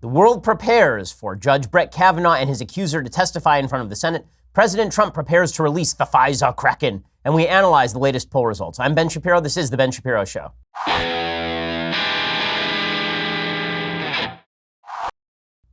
The world prepares for Judge Brett Kavanaugh and his accuser to testify in front of the Senate. President Trump prepares to release the FISA kraken. And we analyze the latest poll results. I'm Ben Shapiro. This is The Ben Shapiro Show.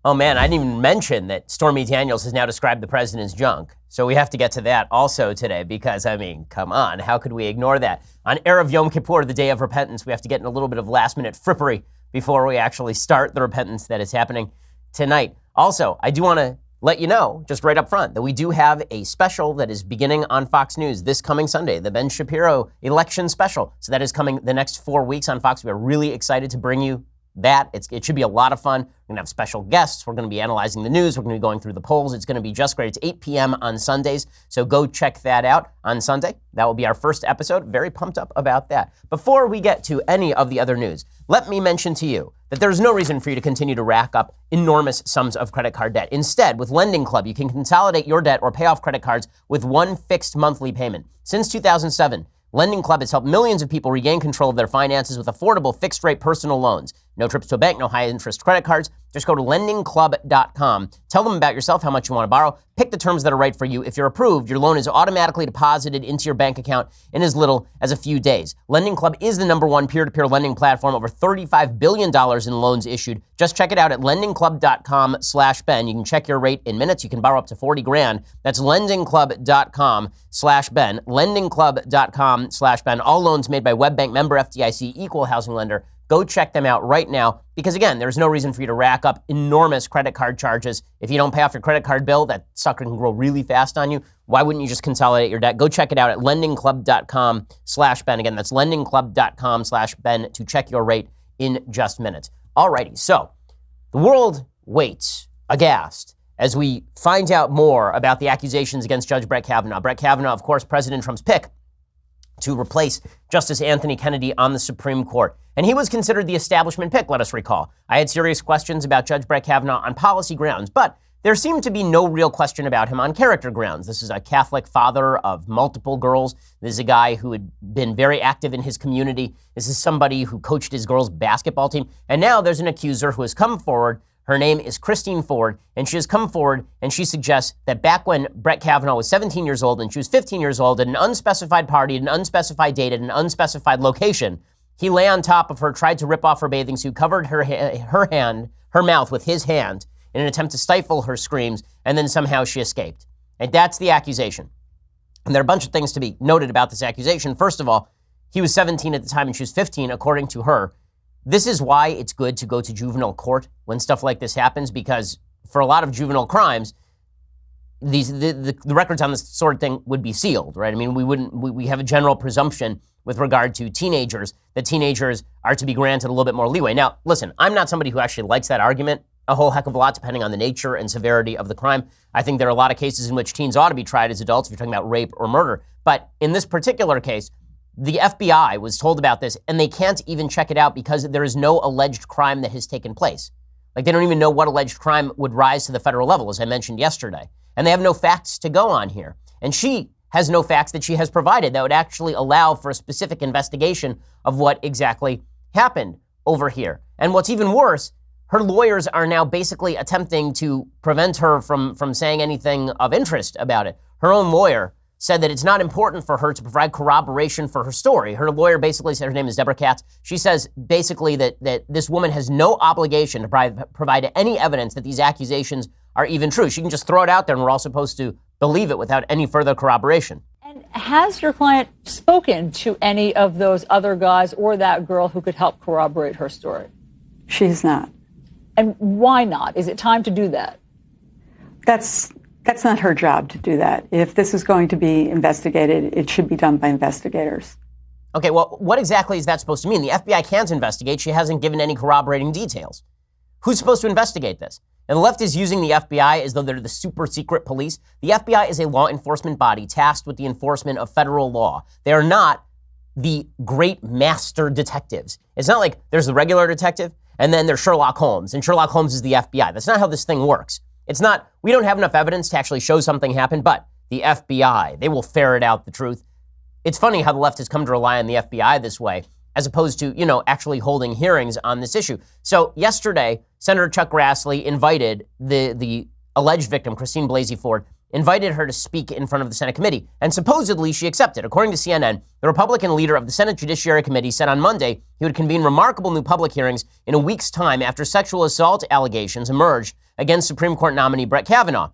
Oh man, I didn't even mention that Stormy Daniels has now described the president as junk. So we have to get to that also today because, I mean, come on, how could we ignore that? On Erev Yom Kippur, the day of repentance, we have to get in a little bit of last-minute frippery before we actually start the repentance that is happening tonight. Also, I do want to let you know, just right up front, that we do have a special that is beginning on Fox News this coming Sunday, the Ben Shapiro election special. So that is coming the next 4 weeks on Fox. We're really excited to bring you that. It should be a lot of fun. We're going to have special guests. We're going to be analyzing the news. We're going to be going through the polls. It's going to be just great. It's 8 p.m. on Sundays. So go check that out on Sunday. That will be our first episode. Very pumped up about that. Before we get to any of the other news, let me mention to you that there's no reason for you to continue to rack up enormous sums of credit card debt. Instead, with Lending Club, you can consolidate your debt or pay off credit cards with one fixed monthly payment. Since 2007, Lending Club has helped millions of people regain control of their finances with affordable fixed-rate personal loans. No trips to a bank, no high-interest credit cards. Just go to lendingclub.com. Tell them about yourself, how much you want to borrow. Pick the terms that are right for you. If you're approved, your loan is automatically deposited into your bank account in as little as a few days. Lending Club is the #1 peer-to-peer lending platform. Over $35 billion in loans issued. Just check it out at lendingclub.com/Ben. You can check your rate in minutes. You can borrow up to 40 grand. That's lendingclub.com/Ben. Lendingclub.com/Ben. All loans made by WebBank, member FDIC, equal housing lender. Go check them out right now because, again, there's no reason for you to rack up enormous credit card charges. If you don't pay off your credit card bill, that sucker can grow really fast on you. Why wouldn't you just consolidate your debt? Go check it out at lendingclub.com/Ben. Again, that's lendingclub.com/Ben to check your rate in just minutes. Alrighty, so the world waits aghast as we find out more about the accusations against Judge Brett Kavanaugh. Brett Kavanaugh, of course, President Trump's pick to replace Justice Anthony Kennedy on the Supreme Court. And he was considered the establishment pick, let us recall. I had serious questions about Judge Brett Kavanaugh on policy grounds, but there seemed to be no real question about him on character grounds. This is a Catholic father of multiple girls. This is a guy who had been very active in his community. This is somebody who coached his girls' basketball team. And now there's an accuser who has come forward. Her name is Christine Ford, and she has come forward and she suggests that back when Brett Kavanaugh was 17 years old and she was 15 years old at an unspecified party, at an unspecified date, at an unspecified location, he lay on top of her, tried to rip off her bathing suit, covered her mouth with his hand in an attempt to stifle her screams, and then somehow she escaped. And that's the accusation. And there are a bunch of things to be noted about this accusation. First of all, he was 17 at the time and she was 15, according to her. This is why it's good to go to juvenile court when stuff like this happens, because for a lot of juvenile crimes, the records on this sort of thing would be sealed, right? I mean, we have a general presumption with regard to teenagers that teenagers are to be granted a little bit more leeway. Now, listen, I'm not somebody who actually likes that argument a whole heck of a lot, depending on the nature and severity of the crime. I think there are a lot of cases in which teens ought to be tried as adults if you're talking about rape or murder. But in this particular case, the FBI was told about this, and they can't even check it out because there is no alleged crime that has taken place. Like, they don't even know what alleged crime would rise to the federal level, as I mentioned yesterday. And they have no facts to go on here. And she has no facts that she has provided that would actually allow for a specific investigation of what exactly happened over here. And what's even worse, her lawyers are now basically attempting to prevent her from saying anything of interest about it. Her own lawyer said that it's not important for her to provide corroboration for her story. Her lawyer basically said, her name is Deborah Katz. She says basically that this woman has no obligation to provide any evidence that these accusations are even true. She can just throw it out there and we're all supposed to believe it without any further corroboration. And has your client spoken to any of those other guys or that girl who could help corroborate her story? She's not. And why not? Is it time to do that? That's not her job to do that. If this is going to be investigated, it should be done by investigators. Okay, well, what exactly is that supposed to mean? The FBI can't investigate. She hasn't given any corroborating details. Who's supposed to investigate this? And the left is using the FBI as though they're the super secret police. The FBI is a law enforcement body tasked with the enforcement of federal law. They are not the great master detectives. It's not like there's the regular detective and then there's Sherlock Holmes, and Sherlock Holmes is the FBI. That's not how this thing works. It's not, we don't have enough evidence to actually show something happened, but the FBI, they will ferret out the truth. It's funny how the left has come to rely on the FBI this way. as opposed to, actually holding hearings on this issue. So yesterday, Senator Chuck Grassley invited the alleged victim, Christine Blasey Ford, invited her to speak in front of the Senate committee, and supposedly she accepted. According to CNN, the Republican leader of the Senate Judiciary Committee said on Monday he would convene remarkable new public hearings in a week's time after sexual assault allegations emerged against Supreme Court nominee Brett Kavanaugh.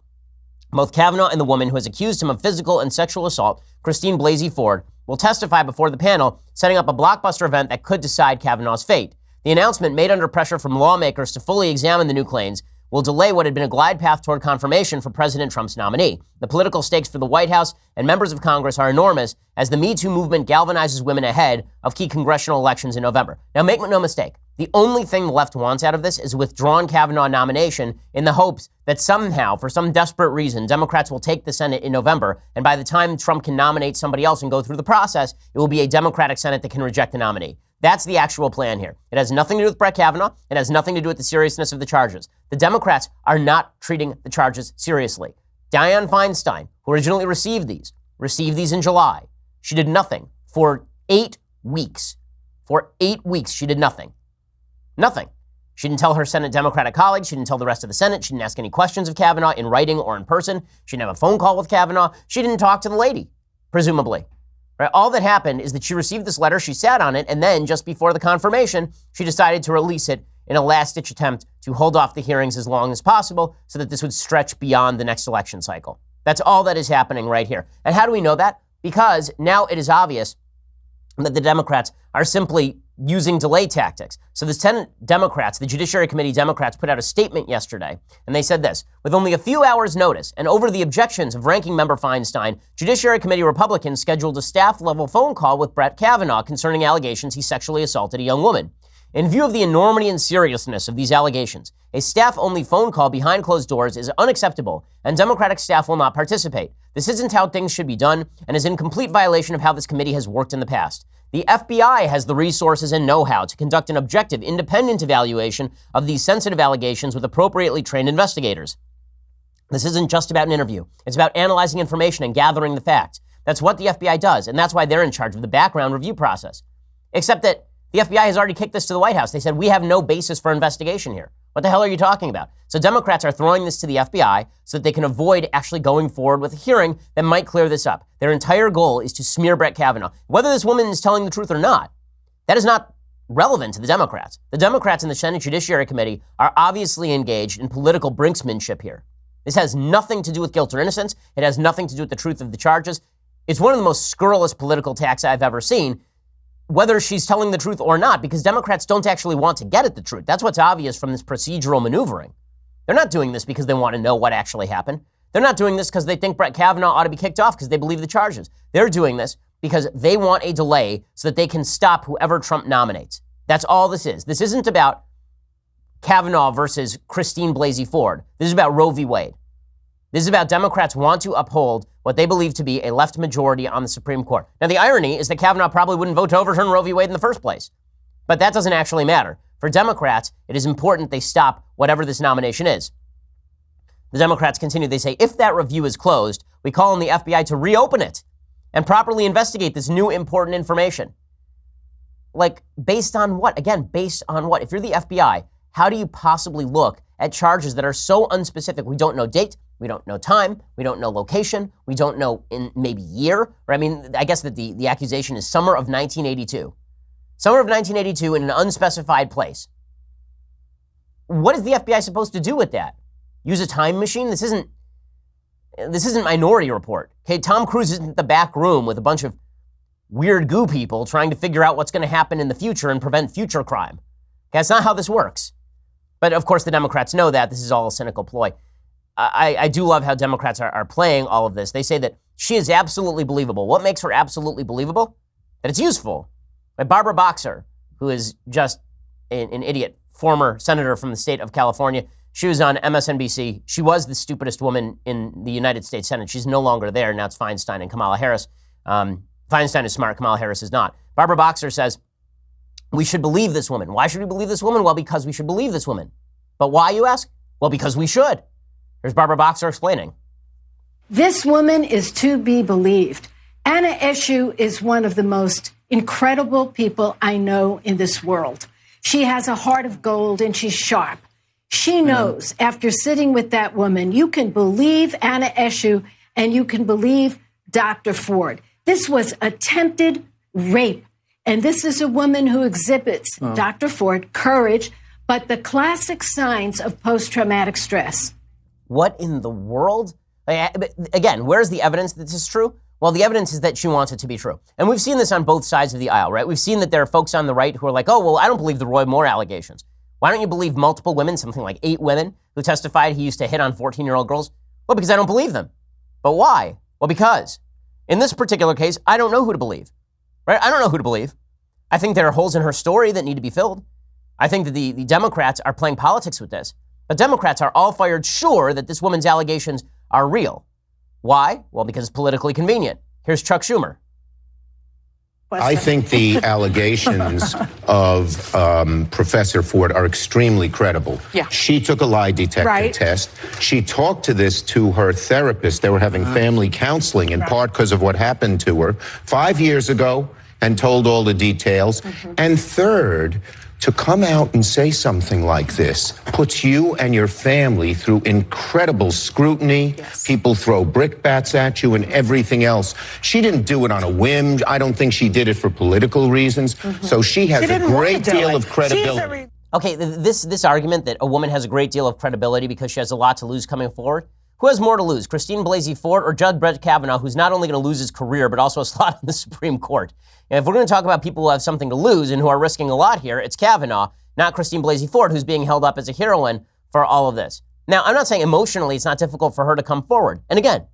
Both Kavanaugh and the woman who has accused him of physical and sexual assault, Christine Blasey Ford, will testify before the panel, setting up a blockbuster event that could decide Kavanaugh's fate. The announcement, made under pressure from lawmakers to fully examine the new claims, will delay what had been a glide path toward confirmation for President Trump's nominee. The political stakes for the White House and members of Congress are enormous as the Me Too movement galvanizes women ahead of key congressional elections in November. Now, make no mistake, the only thing the left wants out of this is a withdrawn Kavanaugh nomination in the hopes that somehow, for some desperate reason, Democrats will take the Senate in November, and by the time Trump can nominate somebody else and go through the process, it will be a Democratic Senate that can reject the nominee. That's the actual plan here. It has nothing to do with Brett Kavanaugh. It has nothing to do with the seriousness of the charges. The Democrats are not treating the charges seriously. Dianne Feinstein, who originally received these in July. She did nothing for 8 weeks. For 8 weeks, she did nothing. Nothing. She didn't tell her Senate Democratic colleagues. She didn't tell the rest of the Senate. She didn't ask any questions of Kavanaugh in writing or in person. She didn't have a phone call with Kavanaugh. She didn't talk to the lady, presumably. Right? All that happened is that she received this letter, she sat on it, and then just before the confirmation, she decided to release it in a last-ditch attempt to hold off the hearings as long as possible so that this would stretch beyond the next election cycle. That's all that is happening right here. And how do we know that? Because now it is obvious that the Democrats are simply using delay tactics. So the Senate Democrats, the Judiciary Committee Democrats, put out a statement yesterday, and they said this: with only a few hours' notice and over the objections of Ranking Member Feinstein, Judiciary Committee Republicans scheduled a staff-level phone call with Brett Kavanaugh concerning allegations he sexually assaulted a young woman. In view of the enormity and seriousness of these allegations, a staff-only phone call behind closed doors is unacceptable, and Democratic staff will not participate. This isn't how things should be done, and is in complete violation of how this committee has worked in the past. The FBI has the resources and know-how to conduct an objective, independent evaluation of these sensitive allegations with appropriately trained investigators. This isn't just about an interview. It's about analyzing information and gathering the facts. That's what the FBI does, and that's why they're in charge of the background review process. Except that the FBI has already kicked this to the White House. They said, we have no basis for investigation here. What the hell are you talking about? So Democrats are throwing this to the FBI so that they can avoid actually going forward with a hearing that might clear this up. Their entire goal is to smear Brett Kavanaugh. Whether this woman is telling the truth or not, that is not relevant to the Democrats. The Democrats in the Senate Judiciary Committee are obviously engaged in political brinksmanship here. This has nothing to do with guilt or innocence. It has nothing to do with the truth of the charges. It's one of the most scurrilous political attacks I've ever seen, whether she's telling the truth or not, because Democrats don't actually want to get at the truth. That's what's obvious from this procedural maneuvering. They're not doing this because they want to know what actually happened. They're not doing this because they think Brett Kavanaugh ought to be kicked off because they believe the charges. They're doing this because they want a delay so that they can stop whoever Trump nominates. That's all this is. This isn't about Kavanaugh versus Christine Blasey Ford. This is about Roe v. Wade. This is about Democrats want to uphold what they believe to be a left majority on the Supreme Court. Now, the irony is that Kavanaugh probably wouldn't vote to overturn Roe v. Wade in the first place. But that doesn't actually matter. For Democrats, it is important they stop whatever this nomination is. The Democrats continue. They say, if that review is closed, we call on the FBI to reopen it and properly investigate this new important information. Like, based on what? Again, based on what? If you're the FBI, how do you possibly look at charges that are so unspecific? We don't know date. We don't know time. We don't know location. We don't know in maybe year. Or I mean, I guess that the accusation is summer of 1982. Summer of 1982 in an unspecified place. What is the FBI supposed to do with that? Use a time machine? This isn't Minority Report. Okay, Tom Cruise isn't in the back room with a bunch of weird goo people trying to figure out what's going to happen in the future and prevent future crime. Okay, that's not how this works. But of course, the Democrats know that. This is all a cynical ploy. I do love how Democrats are playing all of this. They say that she is absolutely believable. What makes her absolutely believable? That it's useful. Like Barbara Boxer, who is just an idiot, former senator from the state of California. She was on MSNBC. She was the stupidest woman in the United States Senate. She's no longer there. Now it's Feinstein and Kamala Harris. Feinstein is smart. Kamala Harris is not. Barbara Boxer says, we should believe this woman. Why should we believe this woman? Well, because we should believe this woman. But why, you ask? Well, because we should. Here's Barbara Boxer explaining. This woman is to be believed. Anna Eshoo is one of the most incredible people I know in this world. She has a heart of gold and she's sharp. She knows after sitting with that woman, you can believe Anna Eshoo and you can believe Dr. Ford. This was attempted rape. And this is a woman who exhibits, Dr. Ford, courage, but the classic signs of post-traumatic stress. What in the world? Again, where's the evidence that this is true? Well, the evidence is that she wants it to be true. And we've seen this on both sides of the aisle, right? We've seen that there are folks on the right who are like, oh, well, I don't believe the Roy Moore allegations. Why don't you believe multiple women, something like 8 women, who testified he used to hit on 14-year-old girls? Well, because I don't believe them. But why? Well, because in this particular case, I don't know who to believe, right? I don't know who to believe. I think there are holes in her story that need to be filled. I think that the Democrats are playing politics with this. But Democrats are all fired sure that this woman's allegations are real. Why? Well, because it's politically convenient. Here's Chuck Schumer. I think the allegations of Professor Ford are extremely credible. Yeah. She took a lie detector test. She talked to this to her therapist. They were having family counseling in part because of what happened to her 5 years ago and told all the details. And third, to come out and say something like this puts you and your family through incredible scrutiny. Yes. People throw brickbats at you and everything else. She didn't do it on a whim. I don't think she did it for political reasons. So she has a great deal of credibility. Okay, this argument that a woman has a great deal of credibility because she has a lot to lose coming forward. Who has more to lose, Christine Blasey Ford or Judge Brett Kavanaugh, who's not only going to lose his career, but also a slot in the Supreme Court? And if we're going to talk about people who have something to lose and who are risking a lot here, it's Kavanaugh, not Christine Blasey Ford, who's being held up as a heroine for all of this. Now, I'm not saying emotionally it's not difficult for her to come forward. And again,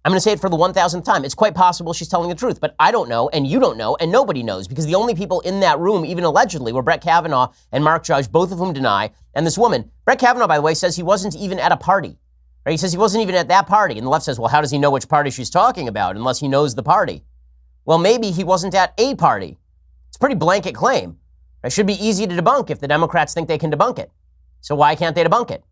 I'm going to say it for the 1,000th time. It's quite possible she's telling the truth, but I don't know, and you don't know, and nobody knows, because the only people in that room, even allegedly, were Brett Kavanaugh and Mark Judge, both of whom deny, and this woman. Brett Kavanaugh, by the way, says he wasn't even at a party. Right? He says he wasn't even at that party. And the left says, well, how does he know which party she's talking about unless he knows the party? Well, maybe he wasn't at a party. It's a pretty blanket claim. It should be easy to debunk if the Democrats think they can debunk it. So why can't they debunk it?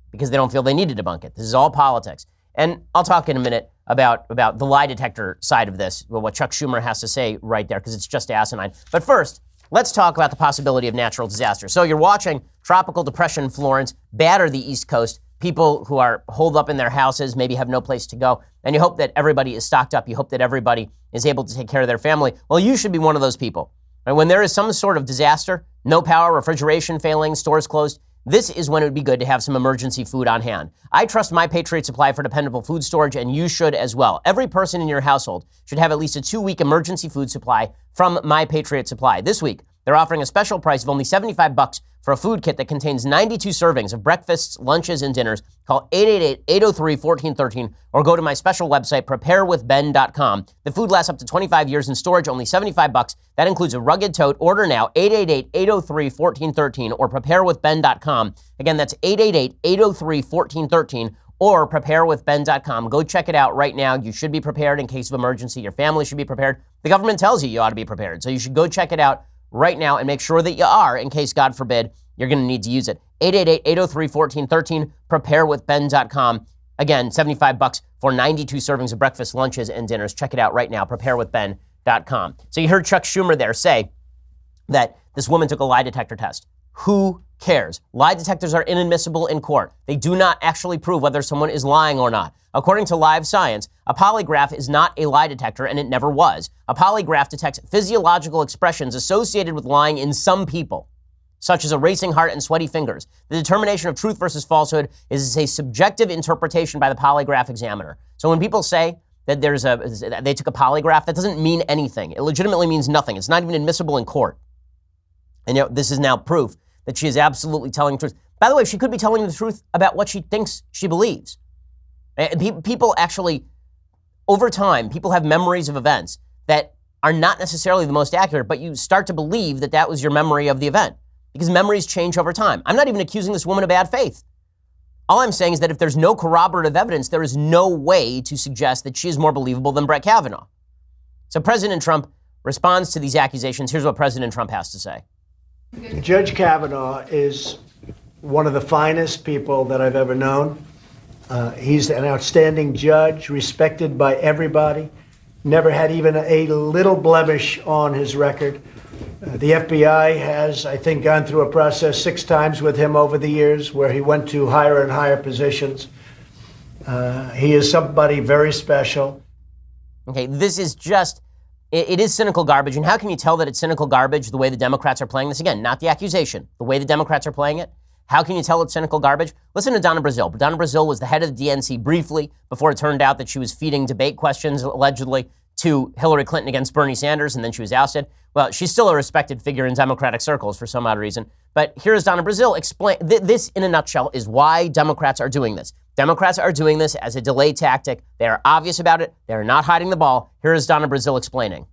Because they don't feel they need to debunk it. This is all politics. And I'll talk in a minute about the lie detector side of this, what Chuck Schumer has to say right there, because it's just asinine. But first, let's talk about the possibility of natural disaster. So you're watching Tropical Depression Florence batter the East Coast. People who are holed up in their houses, maybe have no place to go. And you hope that everybody is stocked up. You hope that everybody is able to take care of their family. Well, you should be one of those people. And when there is some sort of disaster, no power, refrigeration failing, stores closed, this is when it would be good to have some emergency food on hand. I trust My Patriot Supply for dependable food storage, and you should as well. Every person in your household should have at least a 2-week emergency food supply from My Patriot Supply. This week, they're offering a special price of only $75 for a food kit that contains 92 servings of breakfasts, lunches, and dinners. Call 888-803-1413 or go to my special website, preparewithben.com. The food lasts up to 25 years in storage, only $75. That includes a rugged tote. Order now, 888-803-1413 or preparewithben.com. Again, that's 888-803-1413 or preparewithben.com. Go check it out right now. You should be prepared in case of emergency. Your family should be prepared. The government tells you ought to be prepared. So you should go check it out right now and make sure that you are, in case, God forbid, you're going to need to use it. 888-803-1413, preparewithben.com. Again, $75 for 92 servings of breakfast, lunches, and dinners. Check it out right now, preparewithben.com. So you heard Chuck Schumer there say that this woman took a lie detector test. Who cares? Lie detectors are inadmissible in court. They do not actually prove whether someone is lying or not. According to Live Science, a polygraph is not a lie detector, and it never was. A polygraph detects physiological expressions associated with lying in some people, such as a racing heart and sweaty fingers. The determination of truth versus falsehood is a subjective interpretation by the polygraph examiner. So when people say that they took a polygraph, that doesn't mean anything. It legitimately means nothing. It's not even admissible in court. And this is now proof that she is absolutely telling the truth. By the way, she could be telling the truth about what she thinks she believes. People actually, over time, people have memories of events that are not necessarily the most accurate, but you start to believe that that was your memory of the event because memories change over time. I'm not even accusing this woman of bad faith. All I'm saying is that if there's no corroborative evidence, there is no way to suggest that she is more believable than Brett Kavanaugh. So President Trump responds to these accusations. Here's what President Trump has to say. Judge Kavanaugh is one of the finest people that I've ever known. He's an outstanding judge, respected by everybody. never had even a little blemish on his record. The FBI has, I think, gone through a process 6 times with him over the years where he went to higher and higher positions. He is somebody very special. Okay, this is just, it is cynical garbage. And how can you tell that it's cynical garbage the way the Democrats are playing this? Again, not the accusation, the way the Democrats are playing it. How can you tell it's cynical garbage? Listen to Donna Brazile. Donna Brazile was the head of the DNC briefly before it turned out that she was feeding debate questions, allegedly, to Hillary Clinton against Bernie Sanders, and then she was ousted. Well, she's still a respected figure in Democratic circles for some odd reason. But here's Donna Brazile explain. This, in a nutshell, is why Democrats are doing this. Democrats are doing this as a delay tactic. They are obvious about it. They are not hiding the ball. Here is Donna Brazile explaining.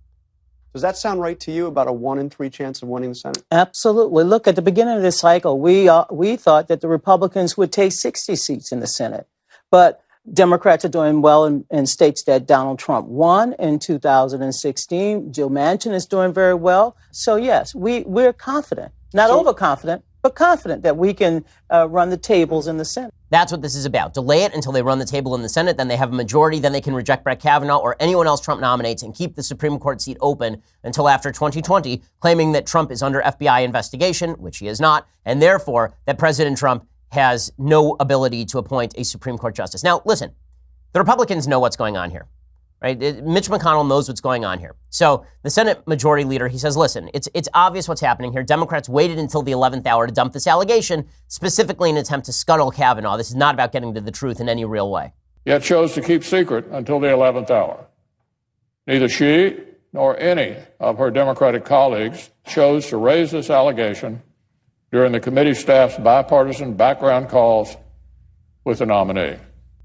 Does that sound right to you, about a 1 in 3 chance of winning the Senate? Absolutely. Look, at the beginning of this cycle, we thought that the Republicans would take 60 seats in the Senate. But Democrats are doing well in states that Donald Trump won in 2016. Joe Manchin is doing very well. So, yes, we're confident, not overconfident, but confident that we can run the tables in the Senate. That's what this is about. Delay it until they run the table in the Senate, then they have a majority, then they can reject Brett Kavanaugh or anyone else Trump nominates and keep the Supreme Court seat open until after 2020, claiming that Trump is under FBI investigation, which he is not, and therefore that President Trump has no ability to appoint a Supreme Court justice. Now, listen, the Republicans know what's going on here, right? Mitch McConnell knows what's going on here. So the Senate Majority Leader, he says, listen, it's obvious what's happening here. Democrats waited until the 11th hour to dump this allegation, specifically in an attempt to scuttle Kavanaugh. This is not about getting to the truth in any real way. Yet chose to keep secret until the 11th hour. Neither she nor any of her Democratic colleagues chose to raise this allegation during the committee staff's bipartisan background calls with the nominee.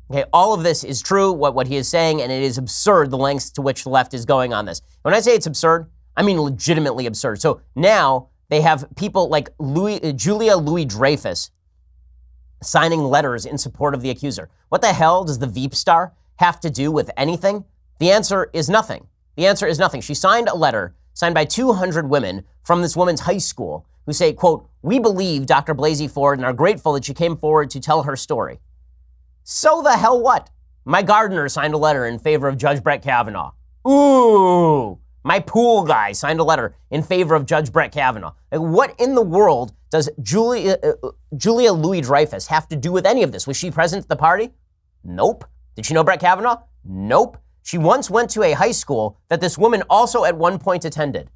Okay, all of this is true, what he is saying, and it is absurd the lengths to which the left is going on this. When I say it's absurd, I mean legitimately absurd. So now they have people like Julia Louis-Dreyfus signing letters in support of the accuser. What the hell does the Veep star have to do with anything? The answer is nothing. The answer is nothing. She signed a letter signed by 200 women from this woman's high school who say, quote, "We believe Dr. Blasey Ford and are grateful that she came forward to tell her story." So the hell what? My gardener signed a letter in favor of Judge Brett Kavanaugh. Ooh, my pool guy signed a letter in favor of Judge Brett Kavanaugh. Like, what in the world does Julia Louis-Dreyfus have to do with any of this? Was she present at the party? Nope. Did she know Brett Kavanaugh? Nope. She once went to a high school that this woman also at one point attended.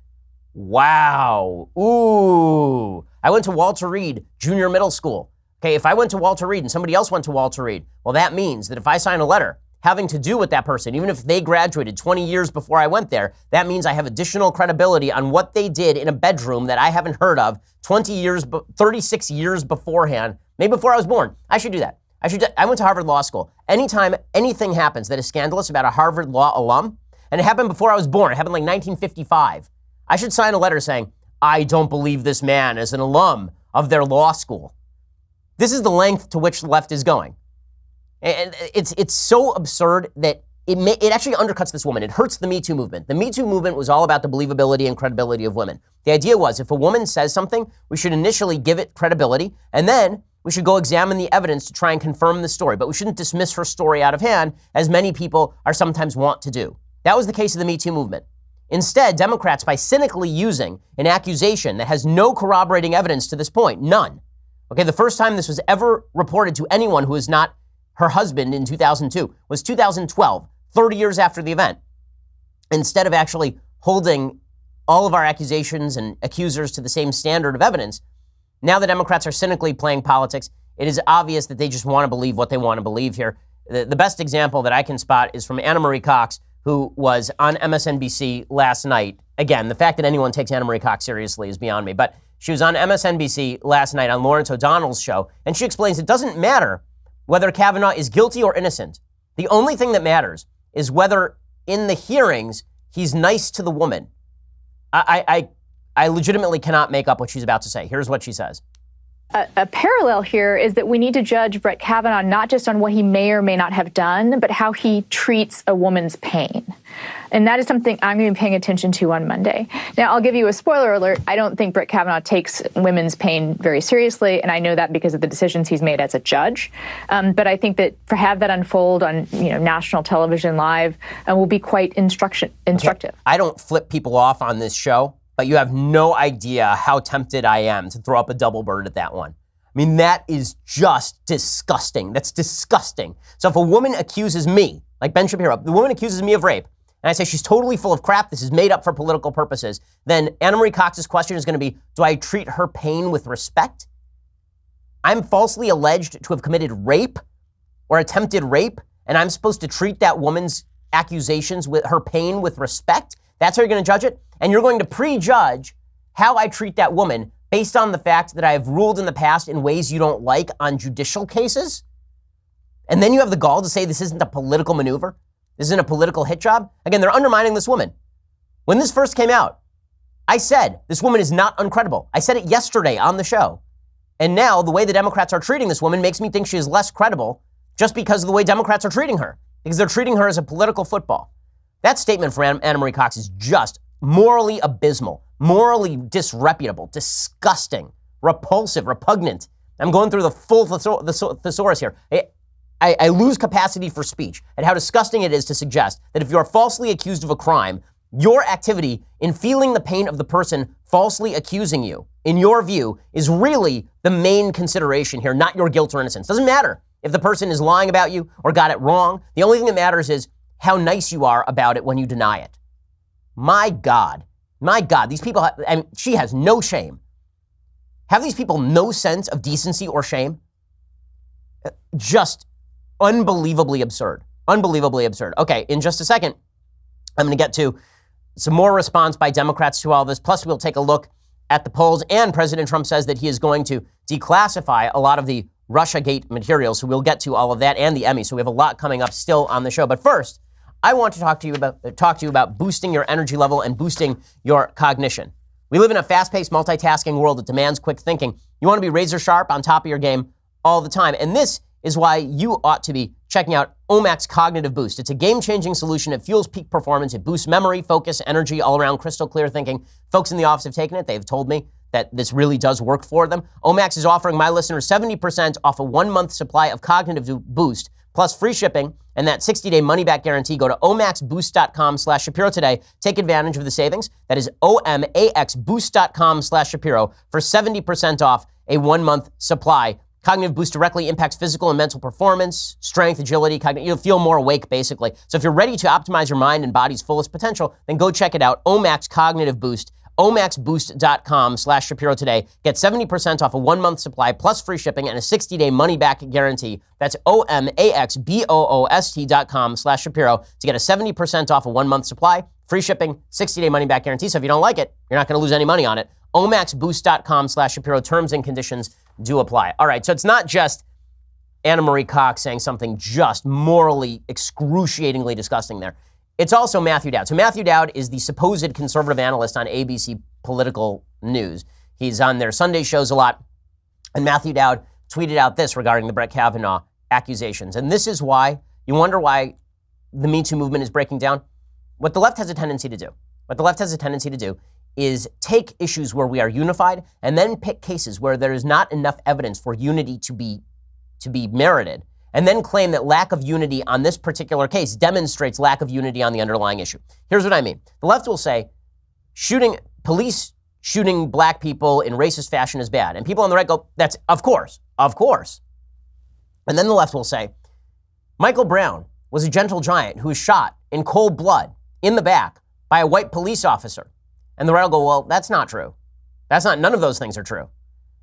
Wow. Ooh. I went to Walter Reed Junior Middle School. Okay, if I went to Walter Reed and somebody else went to Walter Reed, well, that means that if I sign a letter having to do with that person, even if they graduated 20 years before I went there, that means I have additional credibility on what they did in a bedroom that I haven't heard of 36 years beforehand, maybe before I was born. I should do that. I went to Harvard Law School. Anytime anything happens that is scandalous about a Harvard Law alum, and it happened before I was born, it happened like 1955, I should sign a letter saying, I don't believe this man is an alum of their law school. This is the length to which the left is going. And it's so absurd that it actually undercuts this woman. It hurts the Me Too movement. The Me Too movement was all about the believability and credibility of women. The idea was if a woman says something, we should initially give it credibility, and then we should go examine the evidence to try and confirm the story. But we shouldn't dismiss her story out of hand, as many people are sometimes wont to do. That was the case of the Me Too movement. Instead, Democrats, by cynically using an accusation that has no corroborating evidence to this point, none. Okay, the first time this was ever reported to anyone who is not her husband in 2002 was 2012, 30 years after the event. Instead of actually holding all of our accusations and accusers to the same standard of evidence, now the Democrats are cynically playing politics. It is obvious that they just want to believe what they want to believe here. The best example that I can spot is from Anna Marie Cox, who was on MSNBC last night. Again, the fact that anyone takes Anna Marie Cox seriously is beyond me, but she was on MSNBC last night on Lawrence O'Donnell's show, and she explains it doesn't matter whether Kavanaugh is guilty or innocent. The only thing that matters is whether in the hearings he's nice to the woman. I legitimately cannot make up what she's about to say. Here's what she says. a parallel here is that we need to judge Brett Kavanaugh not just on what he may or may not have done, but how he treats a woman's pain. And that is something I'm going to be paying attention to on Monday. Now, I'll give you a spoiler alert. I don't think Brett Kavanaugh takes women's pain very seriously, and I know that because of the decisions he's made as a judge. But I think that to have that unfold on national television live will be quite instructive. Okay. I don't flip people off on this show, but you have no idea how tempted I am to throw up a double bird at that one. I mean, that is just disgusting. That's disgusting. So if a woman accuses me, like Ben Shapiro, the woman accuses me of rape, and I say she's totally full of crap, this is made up for political purposes, then Anna Marie Cox's question is going to be, do I treat her pain with respect? I'm falsely alleged to have committed rape or attempted rape, and I'm supposed to treat that woman's accusations with her pain with respect? That's how you're going to judge it? And you're going to prejudge how I treat that woman based on the fact that I have ruled in the past in ways you don't like on judicial cases? And then you have the gall to say this isn't a political maneuver? This isn't a political hit job? Again, they're undermining this woman. When this first came out, I said this woman is not uncredible. I said it yesterday on the show. And now the way the Democrats are treating this woman makes me think she is less credible just because of the way Democrats are treating her, because they're treating her as a political football. That statement from Anna Marie Cox is just morally abysmal, morally disreputable, disgusting, repulsive, repugnant. I'm going through the full thesaurus here. I lose capacity for speech at how disgusting it is to suggest that if you are falsely accused of a crime, your activity in feeling the pain of the person falsely accusing you, in your view, is really the main consideration here, not your guilt or innocence. Doesn't matter if the person is lying about you or got it wrong. The only thing that matters is how nice you are about it when you deny it. My God, these people, she has no shame. Have these people no sense of decency or shame? Just unbelievably absurd. Unbelievably absurd. Okay, in just a second, I'm going to get to some more response by Democrats to all this. Plus, we'll take a look at the polls. And President Trump says that he is going to declassify a lot of the Russiagate materials. So we'll get to all of that and the Emmy. So we have a lot coming up still on the show. But first, I want to talk to you about boosting your energy level and boosting your cognition. We live in a fast-paced, multitasking world that demands quick thinking. You want to be razor sharp, on top of your game all the time. And this is why you ought to be checking out Omax Cognitive Boost. It's a game-changing solution. It fuels peak performance. It boosts memory, focus, energy, all-around crystal clear thinking. Folks in the office have taken it. They've told me that this really does work for them. Omax is offering my listeners 70% off a 1-month supply of Cognitive Boost, plus free shipping and that 60-day money-back guarantee. Go to omaxboost.com/Shapiro today. Take advantage of the savings. That is omaxboost.com/Shapiro for 70% off a 1-month supply. Cognitive Boost directly impacts physical and mental performance, strength, agility, you'll feel more awake, basically. So if you're ready to optimize your mind and body's fullest potential, then go check it out, Omax Cognitive Boost, omaxboost.com/Shapiro today. Get 70% off a 1-month supply, plus free shipping and a 60-day money-back guarantee. That's omaxboost.com/Shapiro to get a 70% off a 1-month supply, free shipping, 60-day money-back guarantee. So if you don't like it, you're not going to lose any money on it. omaxboost.com/Shapiro. Terms and conditions do apply. All right, so it's not just Anna Marie Cox saying something just morally excruciatingly disgusting there. It's also Matthew Dowd. So Matthew Dowd is the supposed conservative analyst on ABC Political News. He's on their Sunday shows a lot. And Matthew Dowd tweeted out this regarding the Brett Kavanaugh accusations. And this is why you wonder why the Me Too movement is breaking down. What the left has a tendency to do is take issues where we are unified and then pick cases where there is not enough evidence for unity to be merited, and then claim that lack of unity on this particular case demonstrates lack of unity on the underlying issue. Here's what I mean. The left will say police shooting black people in racist fashion is bad. And people on the right go, that's of course. And then the left will say, Michael Brown was a gentle giant who was shot in cold blood in the back by a white police officer. And the right will go, well, that's not true. None of those things are true.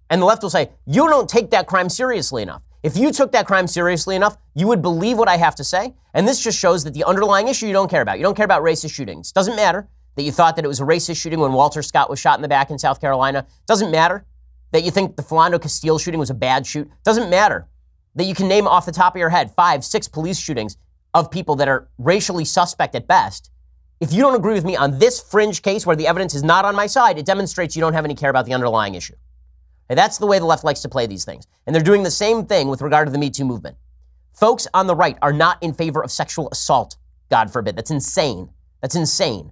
And the left will say, you don't take that crime seriously enough. If you took that crime seriously enough, you would believe what I have to say. And this just shows that the underlying issue you don't care about. You don't care about racist shootings. Doesn't matter that you thought that it was a racist shooting when Walter Scott was shot in the back in South Carolina. Doesn't matter that you think the Philando Castile shooting was a bad shoot. Doesn't matter that you can name off the top of your head 5, 6 police shootings of people that are racially suspect at best. If you don't agree with me on this fringe case where the evidence is not on my side, it demonstrates you don't have any care about the underlying issue. And that's the way the left likes to play these things. And they're doing the same thing with regard to the Me Too movement. Folks on the right are not in favor of sexual assault, God forbid. That's insane. That's insane.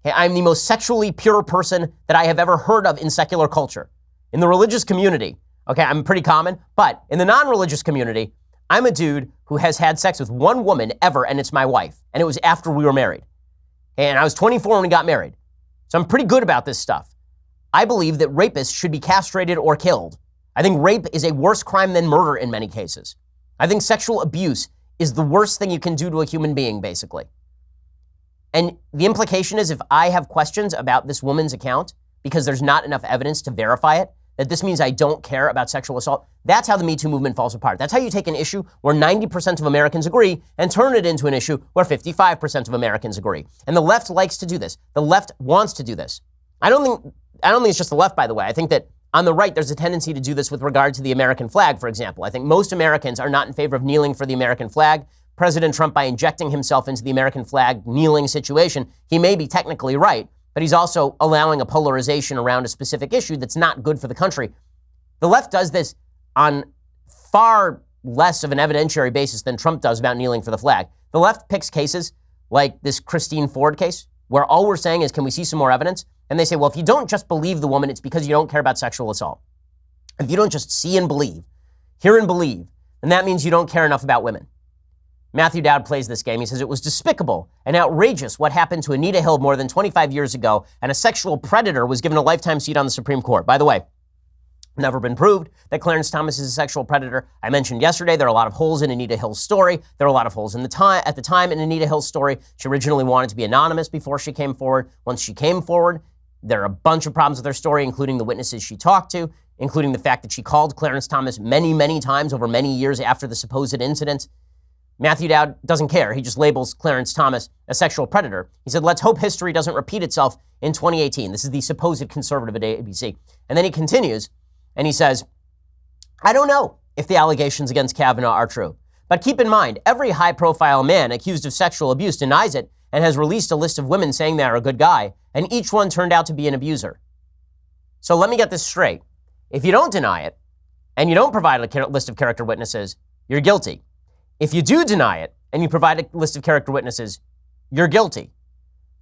Okay, I'm the most sexually pure person that I have ever heard of in secular culture. In the religious community, okay, I'm pretty common, but in the non-religious community, I'm a dude who has had sex with one woman ever, and it's my wife. And it was after we were married. And I was 24 when we got married. So I'm pretty good about this stuff. I believe that rapists should be castrated or killed. I think rape is a worse crime than murder in many cases. I think sexual abuse is the worst thing you can do to a human being, basically. And the implication is if I have questions about this woman's account because there's not enough evidence to verify it, that this means I don't care about sexual assault. That's how the Me Too movement falls apart. That's how you take an issue where 90% of Americans agree and turn it into an issue where 55% of Americans agree. And the left likes to do this. The left wants to do this. I don't think it's just the left, by the way. I think that on the right, there's a tendency to do this with regard to the American flag, for example. I think most Americans are not in favor of kneeling for the American flag. President Trump, by injecting himself into the American flag kneeling situation, he may be technically right, but he's also allowing a polarization around a specific issue that's not good for the country. The left does this on far less of an evidentiary basis than Trump does about kneeling for the flag. The left picks cases like this Christine Ford case, where all we're saying is, can we see some more evidence? And they say, well, if you don't just believe the woman, it's because you don't care about sexual assault. If you don't just see and believe, hear and believe, then that means you don't care enough about women. Matthew Dowd plays this game. He says it was despicable and outrageous what happened to Anita Hill more than 25 years ago, and a sexual predator was given a lifetime seat on the Supreme Court. By the way, never been proved that Clarence Thomas is a sexual predator. I mentioned yesterday there are a lot of holes in Anita Hill's story. There are a lot of holes at the time in Anita Hill's story. She originally wanted to be anonymous before she came forward. Once she came forward, there are a bunch of problems with her story, including the witnesses she talked to, including the fact that she called Clarence Thomas many, many times over many years after the supposed incident. Matthew Dowd doesn't care. He just labels Clarence Thomas a sexual predator. He said, let's hope history doesn't repeat itself in 2018. This is the supposed conservative at ABC. And then he continues, and he says, I don't know if the allegations against Kavanaugh are true. But keep in mind, every high-profile man accused of sexual abuse denies it and has released a list of women saying they are a good guy, and each one turned out to be an abuser. So let me get this straight. If you don't deny it, and you don't provide a list of character witnesses, you're guilty. If you do deny it, and you provide a list of character witnesses, you're guilty.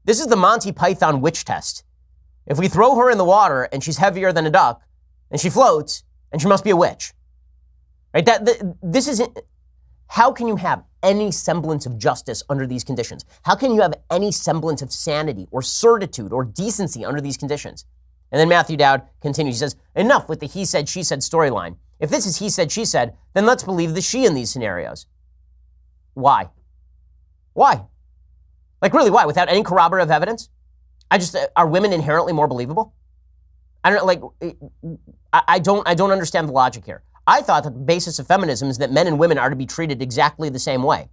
This is the Monty Python witch test. If we throw her in the water and she's heavier than a duck, and she floats, and she must be a witch. Right? This isn't. How can you have any semblance of justice under these conditions? How can you have any semblance of sanity or certitude or decency under these conditions? And then Matthew Dowd continues. He says, enough with the he said, she said storyline. If this is he said, she said, then let's believe the she in these scenarios. Why? Why? Like, really, why? Without any corroborative evidence? Are women inherently more believable? I don't understand the logic here. I thought that the basis of feminism is that men and women are to be treated exactly the same way.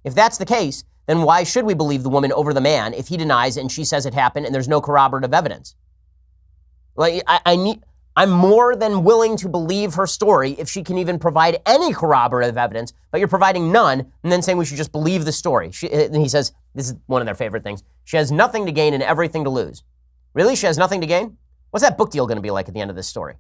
If that's the case, then why should we believe the woman over the man if he denies and she says it happened and there's no corroborative evidence? Like, I'm more than willing to believe her story if she can even provide any corroborative evidence, but you're providing none and then saying we should just believe the story. And he says, this is one of their favorite things, she has nothing to gain and everything to lose. Really? She has nothing to gain? What's that book deal going to be like at the end of this story?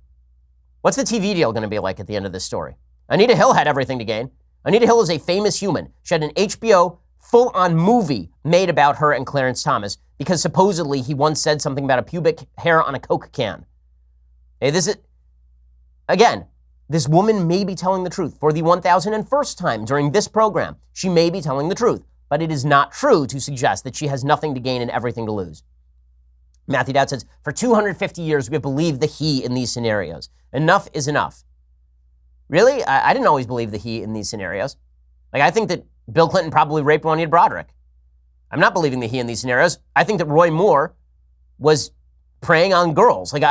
What's the TV deal going to be like at the end of this story? Anita Hill had everything to gain. Anita Hill is a famous human. She had an HBO full-on movie made about her and Clarence Thomas because supposedly he once said something about a pubic hair on a Coke can. Hey, this woman may be telling the truth for the 1001st time during this program. She may be telling the truth, but it is not true to suggest that she has nothing to gain and everything to lose. Matthew Dowd says, for 250 years, we have believed the he in these scenarios. Enough is enough. Really? I didn't always believe the he in these scenarios. Like, I think that Bill Clinton probably raped Juanita Broderick. I'm not believing the he in these scenarios. I think that Roy Moore was preying on girls. Like,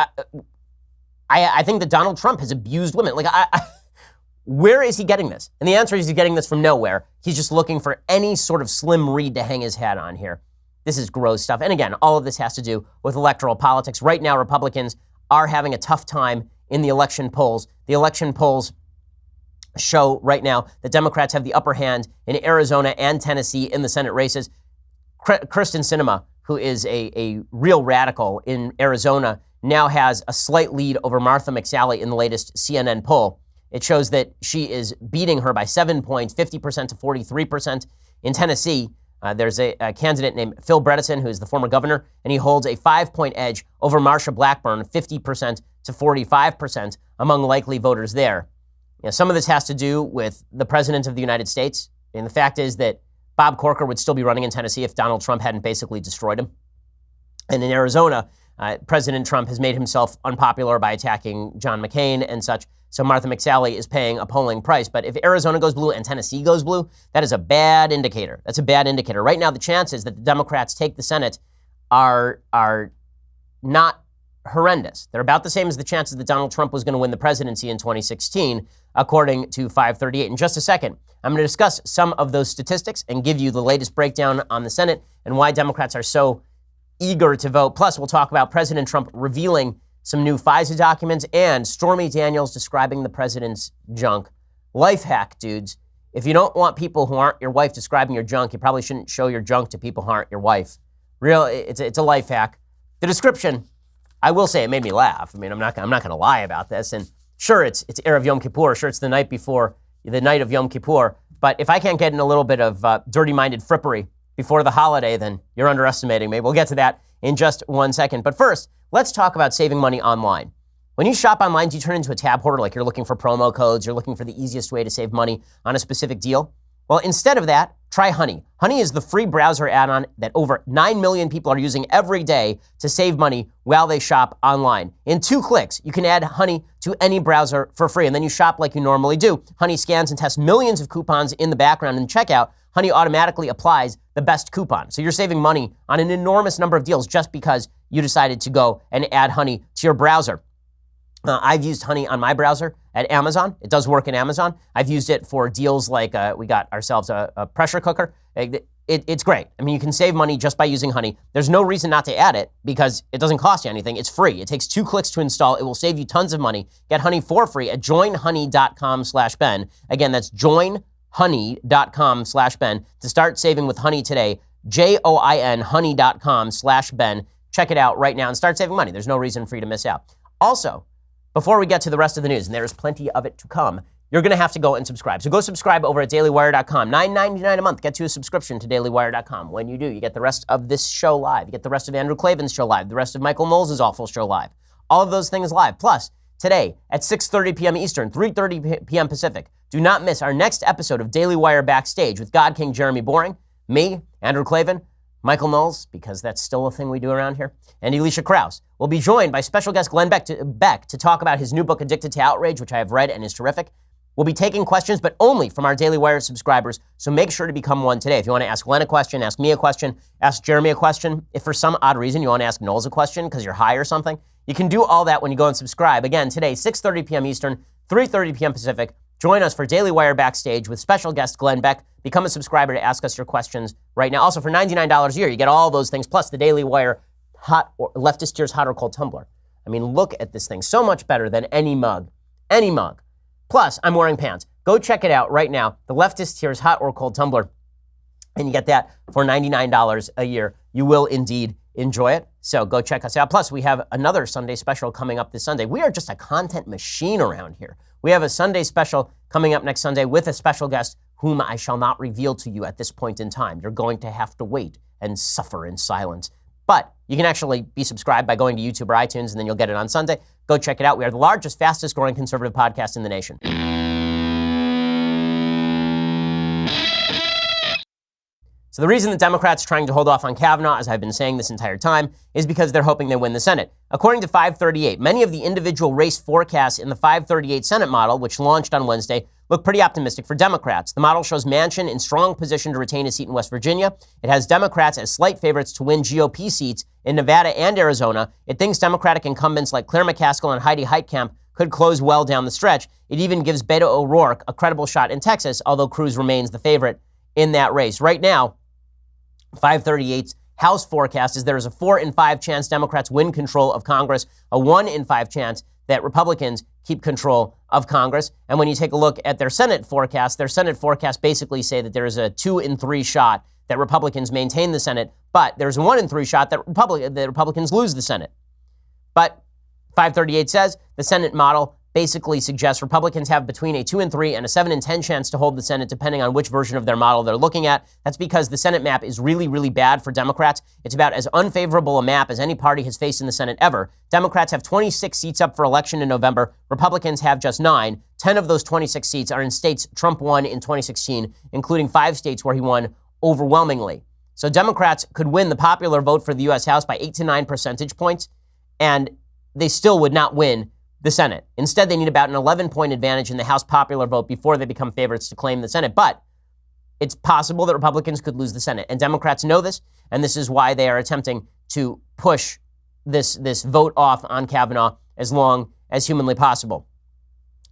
I think that Donald Trump has abused women. Like, where is he getting this? And the answer is he's getting this from nowhere. He's just looking for any sort of slim reed to hang his hat on here. This is gross stuff. And again, all of this has to do with electoral politics. Right now, Republicans are having a tough time in the election polls. The election polls show right now that Democrats have the upper hand in Arizona and Tennessee in the Senate races. Kyrsten Sinema, who is a real radical in Arizona, now has a slight lead over Martha McSally in the latest CNN poll. It shows that she is beating her by 7 points, 50% to 43%. In Tennessee, there's a candidate named Phil Bredesen, who is the former governor, and he holds a 5-point edge over Marsha Blackburn, 50% to 45% among likely voters there. Some of this has to do with the president of the United States. And the fact is that Bob Corker would still be running in Tennessee if Donald Trump hadn't basically destroyed him. And in Arizona, President Trump has made himself unpopular by attacking John McCain and such. So Martha McSally is paying a polling price. But if Arizona goes blue and Tennessee goes blue, that is a bad indicator. That's a bad indicator. Right now, the chances that the Democrats take the Senate are not horrendous. They're about the same as the chances that Donald Trump was going to win the presidency in 2016, according to 538. In just a second, I'm going to discuss some of those statistics and give you the latest breakdown on the Senate and why Democrats are so eager to vote. Plus, we'll talk about President Trump revealing some new FISA documents and Stormy Daniels describing the president's junk. Life hack, dudes. If you don't want people who aren't your wife describing your junk, you probably shouldn't show your junk to people who aren't your wife. It's a life hack. The description, I will say, it made me laugh. I mean, I'm not going to lie about this. And sure, it's Erev Yom Kippur. Sure, it's the night of Yom Kippur. But if I can't get in a little bit of dirty-minded frippery before the holiday, then you're underestimating me. We'll get to that in just 1 second. But first, let's talk about saving money online. When you shop online, do you turn into a tab hoarder, like you're looking for promo codes, you're looking for the easiest way to save money on a specific deal? Well, instead of that, try Honey. Honey is the free browser add-on that over 9 million people are using every day to save money while they shop online. In 2 clicks, you can add Honey to any browser for free, and then you shop like you normally do. Honey scans and tests millions of coupons in the background, and checkout, Honey automatically applies the best coupon. So you're saving money on an enormous number of deals just because you decided to go and add Honey to your browser. I've used Honey on my browser at Amazon. It does work in Amazon. I've used it for deals like we got ourselves a pressure cooker. It's great. I mean, you can save money just by using Honey. There's no reason not to add it because it doesn't cost you anything. It's free. It takes 2 clicks to install. It will save you tons of money. Get Honey for free at joinhoney.com/Ben. Again, that's joinhoney.com/Ben to start saving with Honey today. JOIN honey.com/Ben. Check it out right now and start saving money. There's no reason for you to miss out. Also, before we get to the rest of the news, and there's plenty of it to come, you're going to have to go and subscribe. So go subscribe over at dailywire.com. $9.99 a month gets you a subscription to dailywire.com. When you do, you get the rest of this show live. You get the rest of Andrew Klavan's show live, the rest of Michael Knowles' awful show live. All of those things live. Plus, today at 6:30 p.m. Eastern, 3:30 p.m. Pacific, do not miss our next episode of Daily Wire Backstage with God King Jeremy Boring, me, Andrew Klavan, Michael Knowles, because that's still a thing we do around here, and Alicia Krause. We'll be joined by special guest Glenn Beck to talk about his new book, Addicted to Outrage, which I have read and is terrific. We'll be taking questions, but only from our Daily Wire subscribers, so make sure to become one today. If you want to ask Glenn a question, ask me a question, ask Jeremy a question. If for some odd reason you want to ask Knowles a question because you're high or something, you can do all that when you go and subscribe. Again, today, 6:30 p.m. Eastern, 3:30 p.m. Pacific. Join us for Daily Wire Backstage with special guest Glenn Beck. Become a subscriber to ask us your questions right now. Also, for $99 a year, you get all those things, plus the Daily Wire hot or leftist tears hot or cold tumbler. I mean, look at this thing. So much better than any mug. Any mug. Plus, I'm wearing pants. Go check it out right now. The leftist tears hot or cold tumbler. And you get that for $99 a year. You will indeed enjoy it. So go check us out. Plus, we have another Sunday special coming up this Sunday. We are just a content machine around here. We have a Sunday special coming up next Sunday with a special guest whom I shall not reveal to you at this point in time. You're going to have to wait and suffer in silence. But you can actually be subscribed by going to YouTube or iTunes, and then you'll get it on Sunday. Go check it out. We are the largest, fastest growing conservative podcast in the nation. So the reason the Democrats are trying to hold off on Kavanaugh, as I've been saying this entire time, is because they're hoping they win the Senate. According to 538, many of the individual race forecasts in the 538 Senate model, which launched on Wednesday, look pretty optimistic for Democrats. The model shows Manchin in strong position to retain his seat in West Virginia. It has Democrats as slight favorites to win GOP seats in Nevada and Arizona. It thinks Democratic incumbents like Claire McCaskill and Heidi Heitkamp could close well down the stretch. It even gives Beto O'Rourke a credible shot in Texas, although Cruz remains the favorite in that race. Right now, 538's House forecast is there is a 4 in 5 chance Democrats win control of Congress, a 1 in 5 chance that Republicans keep control of Congress. And when you take a look at their Senate forecasts basically say that there is a 2 in 3 shot that Republicans maintain the Senate, but there's a 1 in 3 shot that Republicans lose the Senate. But 538 says the Senate model basically suggests Republicans have between a 2 in 3 and a 7 in 10 chance to hold the Senate, depending on which version of their model they're looking at. That's because the Senate map is really, really bad for Democrats. It's about as unfavorable a map as any party has faced in the Senate ever. Democrats have 26 seats up for election in November. Republicans have just 9. 10 of those 26 seats are in states Trump won in 2016, including 5 states where he won overwhelmingly. So Democrats could win the popular vote for the U.S. House by 8 to 9 percentage points, and they still would not win the Senate. Instead, they need about an 11-point advantage in the House popular vote before they become favorites to claim the Senate. But it's possible that Republicans could lose the Senate. And Democrats know this, and this is why they are attempting to push this vote off on Kavanaugh as long as humanly possible.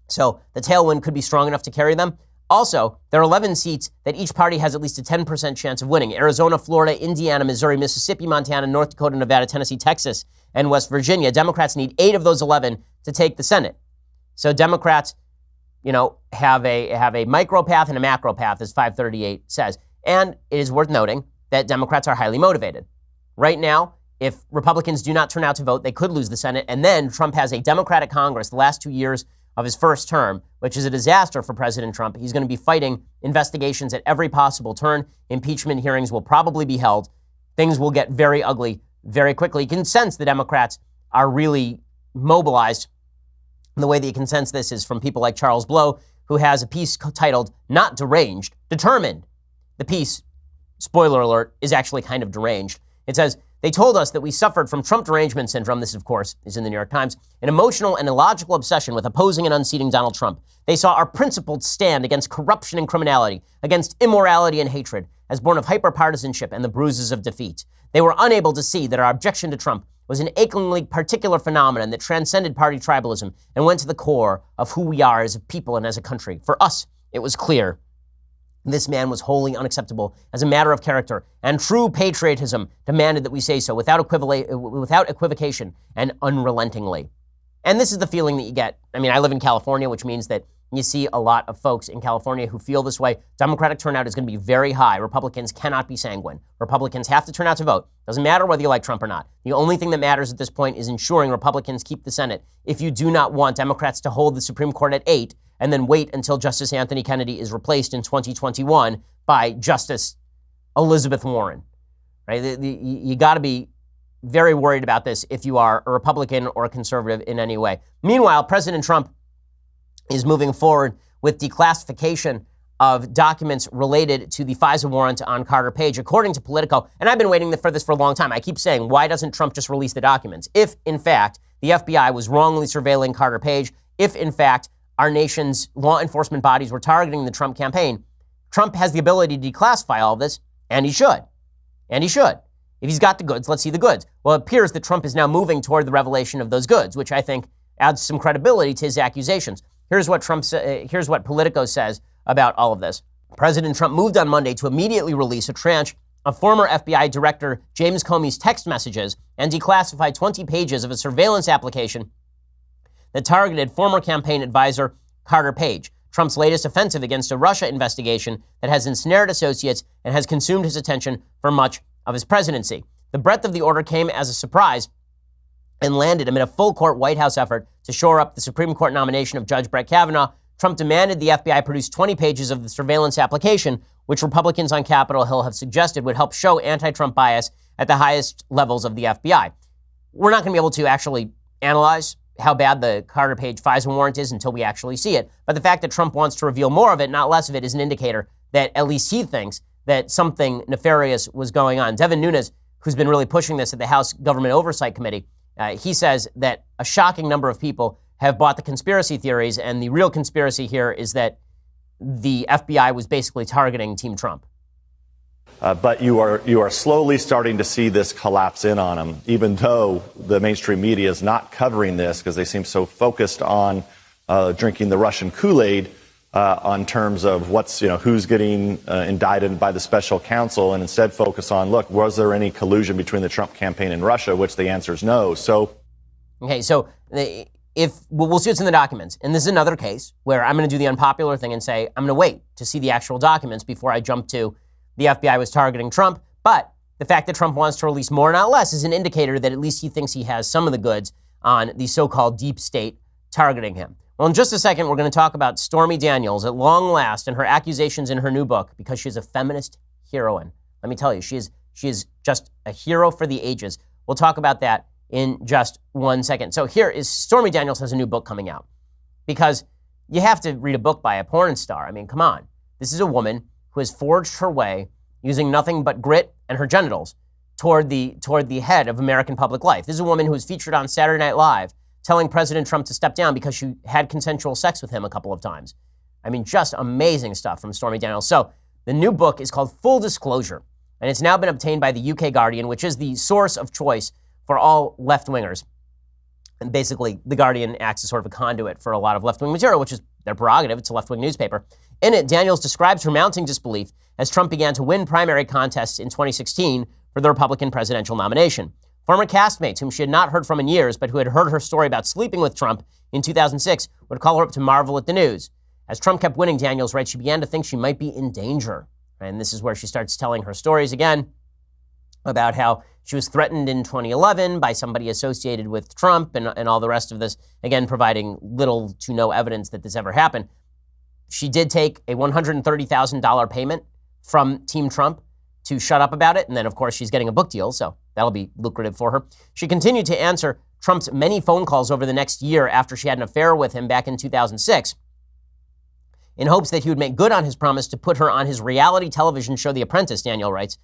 So the tailwind could be strong enough to carry them. Also, there are 11 seats that each party has at least a 10% chance of winning. Arizona, Florida, Indiana, Missouri, Mississippi, Montana, North Dakota, Nevada, Tennessee, Texas, and West Virginia. Democrats need 8 of those 11 to take the Senate. So Democrats, have a micro path and a macro path, as 538 says. And it is worth noting that Democrats are highly motivated. Right now, if Republicans do not turn out to vote, they could lose the Senate. And then Trump has a Democratic Congress the last 2 years of his first term, which is a disaster for President Trump. He's going to be fighting investigations at every possible turn. Impeachment hearings will probably be held. Things will get very ugly very quickly. You can sense the Democrats are really mobilized. And the way that you can sense this is from people like Charles Blow, who has a piece titled Not Deranged, Determined. The piece, spoiler alert, is actually kind of deranged. It says, they told us that we suffered from Trump derangement syndrome. This, of course, is in the New York Times. An emotional and illogical obsession with opposing and unseating Donald Trump. They saw our principled stand against corruption and criminality, against immorality and hatred, as born of hyperpartisanship and the bruises of defeat. They were unable to see that our objection to Trump was an achingly particular phenomenon that transcended party tribalism and went to the core of who we are as a people and as a country. For us, it was clear. This man was wholly unacceptable as a matter of character, and true patriotism demanded that we say so without equivocation and unrelentingly. And this is the feeling that you get. I mean, I live in California, which means that you see a lot of folks in California who feel this way. Democratic turnout is going to be very high. Republicans cannot be sanguine. Republicans have to turn out to vote. Doesn't matter whether you like Trump or not. The only thing that matters at this point is ensuring Republicans keep the Senate. If you do not want Democrats to hold the Supreme Court at 8 and then wait until Justice Anthony Kennedy is replaced in 2021 by Justice Elizabeth Warren, right? You got to be very worried about this if you are a Republican or a conservative in any way. Meanwhile, President Trump is moving forward with declassification of documents related to the FISA warrant on Carter Page, according to Politico. And I've been waiting for this for a long time. I keep saying, why doesn't Trump just release the documents? If, in fact, the FBI was wrongly surveilling Carter Page, if, in fact, our nation's law enforcement bodies were targeting the Trump campaign, Trump has the ability to declassify all of this, and he should. And he should. If he's got the goods, let's see the goods. Well, it appears that Trump is now moving toward the revelation of those goods, which I think adds some credibility to his accusations. Here's what Politico says about all of this. President Trump moved on Monday to immediately release a tranche of former FBI Director James Comey's text messages and declassify 20 pages of a surveillance application that targeted former campaign advisor Carter Page, Trump's latest offensive against a Russia investigation that has ensnared associates and has consumed his attention for much of his presidency. The breadth of the order came as a surprise and landed amid a full-court White House effort to shore up the Supreme Court nomination of Judge Brett Kavanaugh. Trump demanded the FBI produce 20 pages of the surveillance application, which Republicans on Capitol Hill have suggested would help show anti-Trump bias at the highest levels of the FBI. We're not going to be able to actually analyze how bad the Carter Page FISA warrant is until we actually see it. But the fact that Trump wants to reveal more of it, not less of it, is an indicator that at least he thinks that something nefarious was going on. Devin Nunes, who's been really pushing this at the House Government Oversight Committee, he says that a shocking number of people have bought the conspiracy theories, and the real conspiracy here is that the FBI was basically targeting Team Trump. But you are slowly starting to see this collapse in on them, even though the mainstream media is not covering this because they seem so focused on drinking the Russian Kool-Aid on terms of who's getting indicted by the special counsel, and instead focus on, look, was there any collusion between the Trump campaign and Russia, which the answer is no. So we'll see what's in the documents. And this is another case where I'm going to do the unpopular thing and say, I'm going to wait to see the actual documents before I jump to the FBI was targeting Trump. But the fact that Trump wants to release more, not less, is an indicator that at least he thinks he has some of the goods. on the so-called deep state targeting him. Well, in just a second, we're going to talk about Stormy Daniels at long last and her accusations in her new book, because she's a feminist heroine. Let me tell you, she is just a hero for the ages. We'll talk about that in just 1 second. So here is Stormy Daniels has a new book coming out, because you have to read a book by a porn star. I mean, come on. This is a woman who has forged her way using nothing but grit and her genitals toward the head of American public life. This is a woman who was featured on Saturday Night Live telling President Trump to step down because she had consensual sex with him a couple of times. I mean, just amazing stuff from Stormy Daniels. So the new book is called Full Disclosure, and it's now been obtained by the UK Guardian, which is the source of choice for all left-wingers. And basically, the Guardian acts as sort of a conduit for a lot of left-wing material, which is their prerogative. It's a left-wing newspaper. In it, Daniels describes her mounting disbelief as Trump began to win primary contests in 2016 for the Republican presidential nomination. Former castmates whom she had not heard from in years, but who had heard her story about sleeping with Trump in 2006, would call her up to marvel at the news. As Trump kept winning, Daniels writes, she began to think she might be in danger. And this is where she starts telling her stories again about how she was threatened in 2011 by somebody associated with Trump and all the rest of this, again, providing little to no evidence that this ever happened. She did take a $130,000 payment from Team Trump to shut up about it. And then, of course, she's getting a book deal, so that'll be lucrative for her. She continued to answer Trump's many phone calls over the next year after she had an affair with him back in 2006 in hopes that he would make good on his promise to put her on his reality television show, The Apprentice, Daniel writes.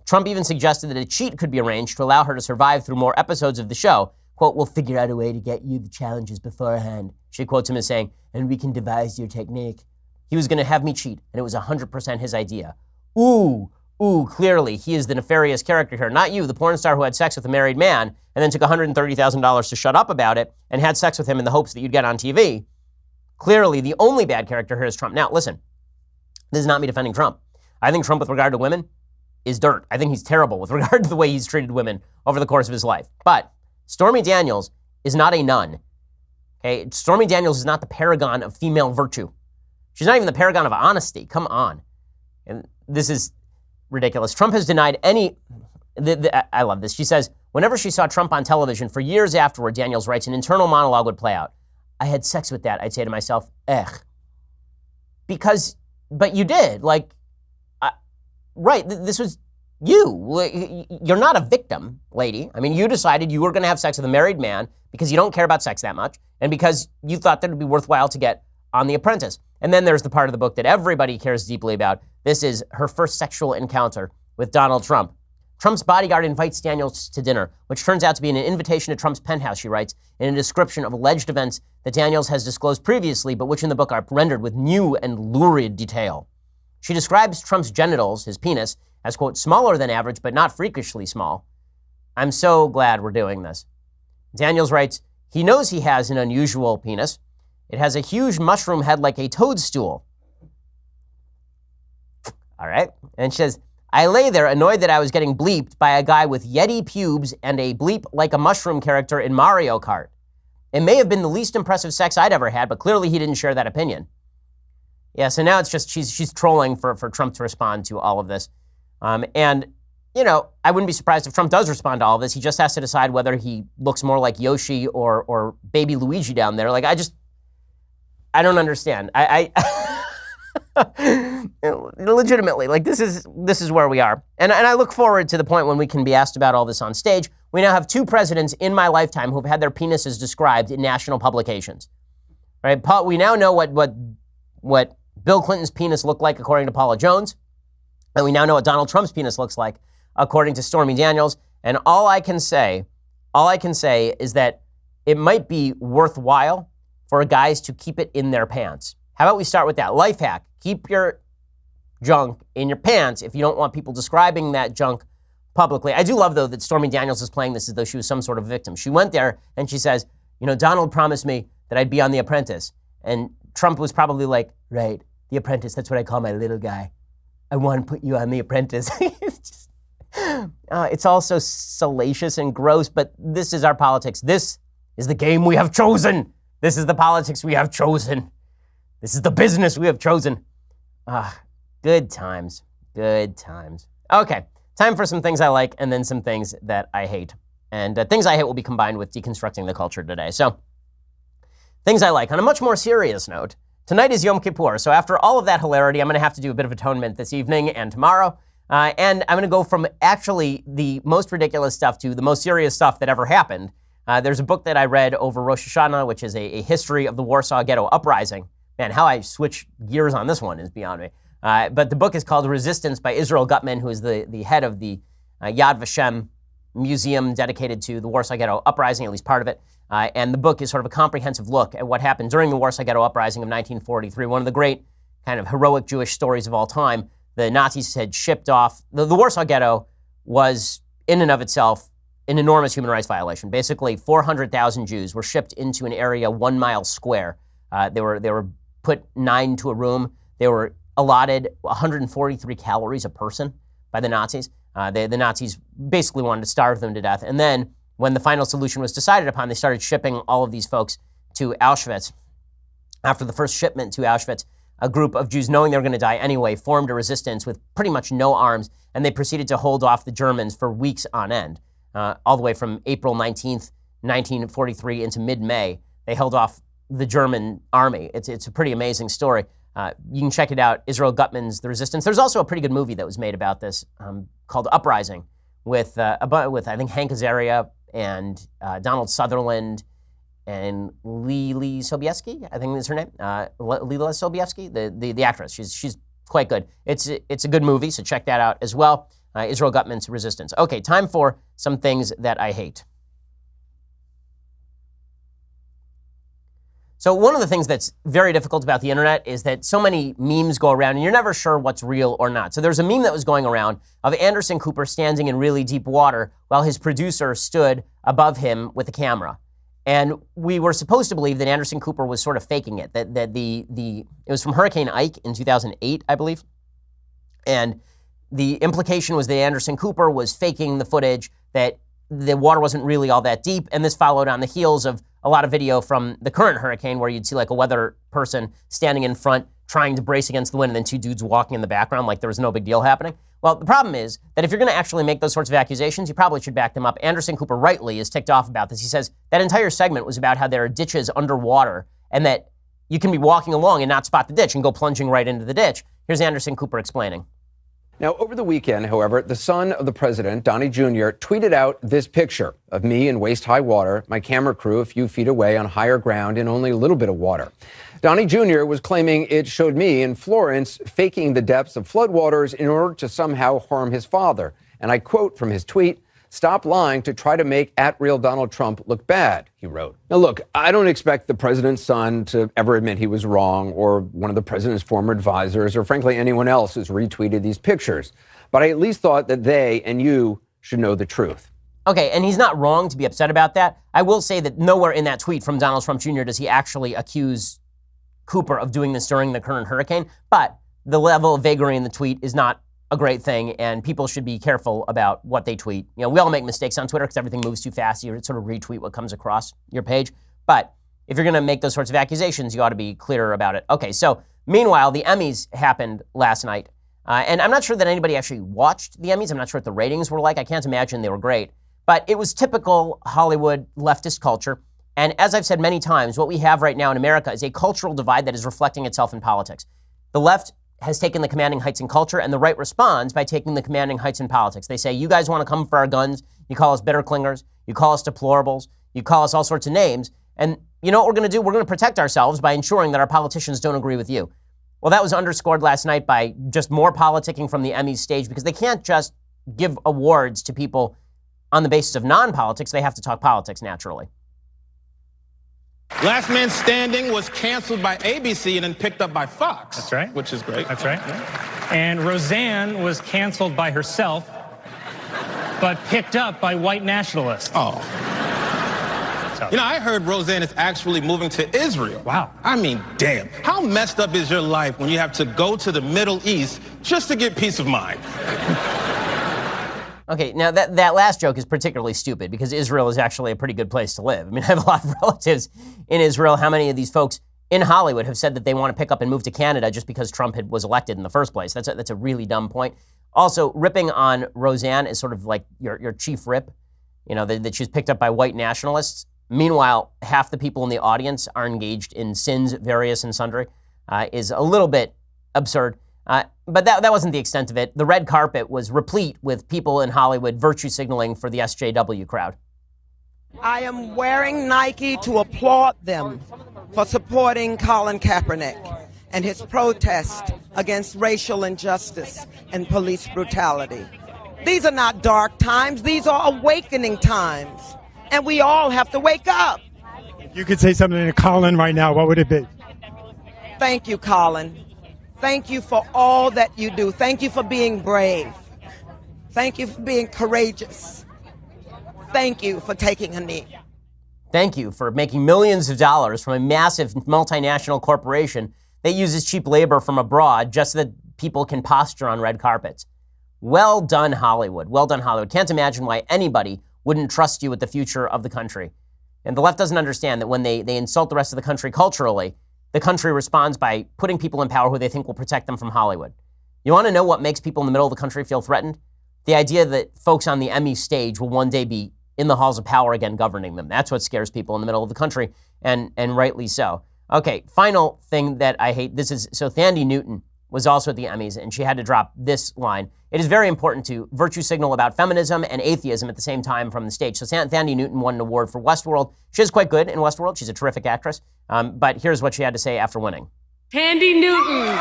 Trump even suggested that a cheat could be arranged to allow her to survive through more episodes of the show. Quote, we'll figure out a way to get you the challenges beforehand. She quotes him as saying, and we can devise your technique. He was going to have me cheat, and it was 100% his idea. Ooh, clearly, he is the nefarious character here. Not you, the porn star who had sex with a married man and then took $130,000 to shut up about it and had sex with him in the hopes that you'd get on TV. Clearly, the only bad character here is Trump. Now, listen, this is not me defending Trump. I think Trump, with regard to women, is dirt. I think he's terrible with regard to the way he's treated women over the course of his life. But Stormy Daniels is not a nun. Okay? Stormy Daniels is not the paragon of female virtue. She's not even the paragon of honesty. Come on. And this is ridiculous. Trump has denied any... I love this. She says, whenever she saw Trump on television for years afterward, Daniels writes, an internal monologue would play out. I had sex with that. I'd say to myself, but you did. Right, this was you. You're not a victim, lady. I mean, you decided you were going to have sex with a married man because you don't care about sex that much and because you thought that it would be worthwhile to get on The Apprentice. And then there's the part of the book that everybody cares deeply about. This is her first sexual encounter with Donald Trump. Trump's bodyguard invites Daniels to dinner, which turns out to be an invitation to Trump's penthouse, she writes, in a description of alleged events that Daniels has disclosed previously, but which in the book are rendered with new and lurid detail. She describes Trump's genitals, his penis, as, quote, smaller than average, but not freakishly small. I'm so glad we're doing this. Daniels writes, he knows he has an unusual penis. It has a huge mushroom head like a toadstool. All right. And she says, I lay there annoyed that I was getting bleeped by a guy with Yeti pubes and a bleep like a mushroom character in Mario Kart. It may have been the least impressive sex I'd ever had, but clearly he didn't share that opinion. Yeah, so now it's just she's trolling for Trump to respond to all of this. And, you know, I wouldn't be surprised if Trump does respond to all of this. He just has to decide whether he looks more like Yoshi or baby Luigi down there. Like, I don't understand. Legitimately, like this is where we are. And I look forward to the point when we can be asked about all this on stage. We now have 2 presidents in my lifetime who've had their penises described in national publications. Right? We now know what Bill Clinton's penis looked like according to Paula Jones. And we now know what Donald Trump's penis looks like according to Stormy Daniels. And all I can say is that it might be worthwhile for guys to keep it in their pants. How about we start with that? Life hack. Keep your junk in your pants if you don't want people describing that junk publicly. I do love, though, that Stormy Daniels is playing this as though she was some sort of victim. She went there and she says, you know, Donald promised me that I'd be on The Apprentice. And Trump was probably like, right, The Apprentice, that's what I call my little guy. I want to put you on The Apprentice. It's all so salacious and gross, but this is our politics. This is the game we have chosen. This is the politics we have chosen. This is the business we have chosen. Good times. Good times. Okay, time for some things I like and then some things that I hate. And things I hate will be combined with deconstructing the culture today. So, things I like. On a much more serious note, tonight is Yom Kippur. So after all of that hilarity, I'm going to have to do a bit of atonement this evening and tomorrow. And I'm going to go from actually the most ridiculous stuff to the most serious stuff that ever happened. There's a book that I read over Rosh Hashanah, which is a history of the Warsaw Ghetto Uprising. Man, how I switch gears on this one is beyond me. But the book is called Resistance by Israel Gutman, who is the head of the Yad Vashem museum dedicated to the Warsaw Ghetto Uprising, at least part of it. And the book is sort of a comprehensive look at what happened during the Warsaw Ghetto Uprising of 1943, one of the great kind of heroic Jewish stories of all time. The Nazis had shipped off, the Warsaw Ghetto was in and of itself an enormous human rights violation. Basically, 400,000 Jews were shipped into an area 1 mile square. They were put 9 to a room. They were allotted 143 calories a person by the Nazis. The Nazis basically wanted to starve them to death. And then when the final solution was decided upon, they started shipping all of these folks to Auschwitz. After the first shipment to Auschwitz, a group of Jews, knowing they were going to die anyway, formed a resistance with pretty much no arms, and they proceeded to hold off the Germans for weeks on end, all the way from April 19th, 1943 into mid-May. They held off the German army. It's a pretty amazing story. You can check it out, Israel Gutman's The Resistance. There's also a pretty good movie that was made about this called Uprising with I think, Hank Azaria and Donald Sutherland and Lili Sobieski, I think is her name. Lila Sobieski, the actress. She's quite good. It's a good movie, so check that out as well. Israel Gutman's Resistance. Okay, time for some things that I hate. So one of the things that's very difficult about the internet is that so many memes go around and you're never sure what's real or not. So there's a meme that was going around of Anderson Cooper standing in really deep water while his producer stood above him with a camera. And we were supposed to believe that Anderson Cooper was sort of faking it, that it was from Hurricane Ike in 2008, I believe. And the implication was that Anderson Cooper was faking the footage, that the water wasn't really all that deep. And this followed on the heels of a lot of video from the current hurricane where you'd see like a weather person standing in front trying to brace against the wind and then 2 dudes walking in the background like there was no big deal happening. Well, the problem is that if you're going to actually make those sorts of accusations, you probably should back them up. Anderson Cooper rightly is ticked off about this. He says that entire segment was about how there are ditches underwater and that you can be walking along and not spot the ditch and go plunging right into the ditch. Here's Anderson Cooper explaining. Now, over the weekend, however, the son of the president, Donnie Jr., tweeted out this picture of me in waist-high water, my camera crew a few feet away on higher ground in only a little bit of water. Donnie Jr. was claiming it showed me in Florence faking the depths of floodwaters in order to somehow harm his father. And I quote from his tweet, "Stop lying to try to make @RealDonald Trump look bad," he wrote. Now, look, I don't expect the president's son to ever admit he was wrong, or one of the president's former advisors, or frankly anyone else who's retweeted these pictures. But I at least thought that they and you should know the truth. Okay, and he's not wrong to be upset about that. I will say that nowhere in that tweet from Donald Trump Jr. does he actually accuse Cooper of doing this during the current hurricane. But the level of vagary in the tweet is not a great thing, and people should be careful about what they tweet. You know, we all make mistakes on Twitter because everything moves too fast. You sort of retweet what comes across your page. But if you're going to make those sorts of accusations, you ought to be clearer about it. Okay, so meanwhile, the Emmys happened last night. And I'm not sure that anybody actually watched the Emmys. I'm not sure what the ratings were like. I can't imagine they were great. But it was typical Hollywood leftist culture. And as I've said many times, what we have right now in America is a cultural divide that is reflecting itself in politics. The left has taken the commanding heights in culture, and the right responds by taking the commanding heights in politics. They say, you guys want to come for our guns, you call us bitter clingers, you call us deplorables, you call us all sorts of names, and you know what we're going to do? We're going to protect ourselves by ensuring that our politicians don't agree with you. Well, that was underscored last night by just more politicking from the Emmys stage, because they can't just give awards to people on the basis of non-politics. They have to talk politics naturally. Last Man Standing was canceled by ABC and then picked up by Fox. That's right. Which is great. That's right. Yeah. And Roseanne was canceled by herself, but picked up by white nationalists. Oh. You know, I heard Roseanne is actually moving to Israel. Wow. I mean, damn. How messed up is your life when you have to go to the Middle East just to get peace of mind? Okay, now that last joke is particularly stupid because Israel is actually a pretty good place to live. I mean, I have a lot of relatives in Israel. How many of these folks in Hollywood have said that they want to pick up and move to Canada just because Trump was elected in the first place? That's a really dumb point. Also, ripping on Roseanne is sort of like your chief rip. that she was picked up by white nationalists. Meanwhile, half the people in the audience are engaged in sins various and sundry, is a little bit absurd. But that wasn't the extent of it. The red carpet was replete with people in Hollywood virtue signaling for the SJW crowd. I am wearing Nike to applaud them for supporting Colin Kaepernick and his protest against racial injustice and police brutality. These are not dark times. These are awakening times. And we all have to wake up. If you could say something to Colin right now, what would it be? Thank you, Colin. Thank you for all that you do. Thank you for being brave. Thank you for being courageous. Thank you for taking a knee. Thank you for making millions of dollars from a massive multinational corporation that uses cheap labor from abroad just so that people can posture on red carpets. Well done, Hollywood. Well done, Hollywood. Can't imagine why anybody wouldn't trust you with the future of the country. And the left doesn't understand that when they insult the rest of the country culturally, the country responds by putting people in power who they think will protect them from Hollywood. You want to know what makes people in the middle of the country feel threatened? The idea that folks on the Emmy stage will one day be in the halls of power again governing them. That's what scares people in the middle of the country, and rightly so. Okay, final thing that I hate. So Thandie Newton was also at the Emmys, and she had to drop this line. It is very important to virtue signal about feminism and atheism at the same time from the stage. So Thandie Newton won an award for Westworld. She is quite good in Westworld. She's a terrific actress. But here's what she had to say after winning. Thandie Newton.